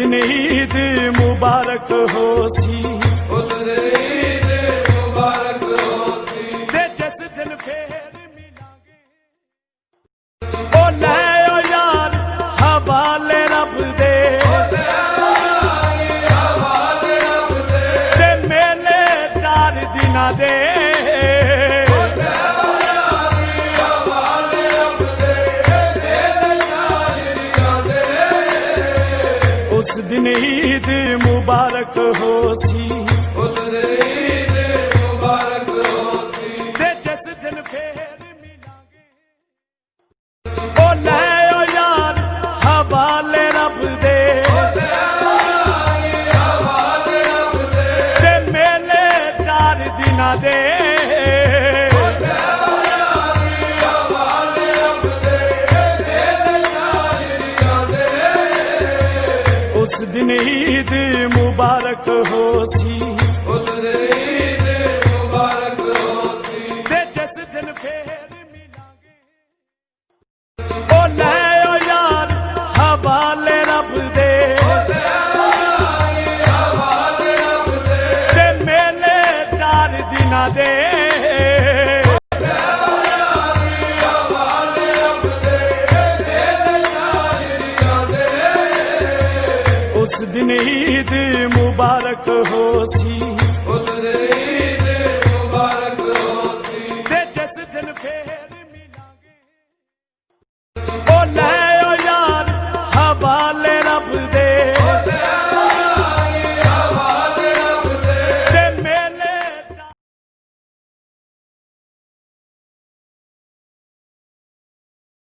दिन ईद मुबारक होसी, उस दिन ईद मुबारक होसी, ते जिस दिन फिर मिलांगे ओ ले ओ यार हवाले रब दे, हवाले रब दे, ते मेले 4 दिना दे, हवाले रब दे, मेरे सारे दिना दे, उस दिन ईद मुबारक होसी, उस दिन ईद मुबारक होसी, ते जिस दिन फिर मिलांगे ओ ले ओ यार हवाले रब दे, हवाले रब दे, ते मेले 4 दिना दे, हवाले रब दे, मेरे सारे दिना दे, उस दिन ईद मुबारक होसी, उस दिन ईद मुबारक होसी, ते जिस दिन फिर मिलांगे ओ ले ओ यार हवाले रब दे, हवाले रब दे, ते मेले 4 दिना दे, हवाले रब दे, मेरे सारे दिना दे, उस दिन ईद मुबारक होसी, उस दिन ईद मुबारक होसी, ते जिस दिन फिर मिलांगे ओ ले ओ यार हवाले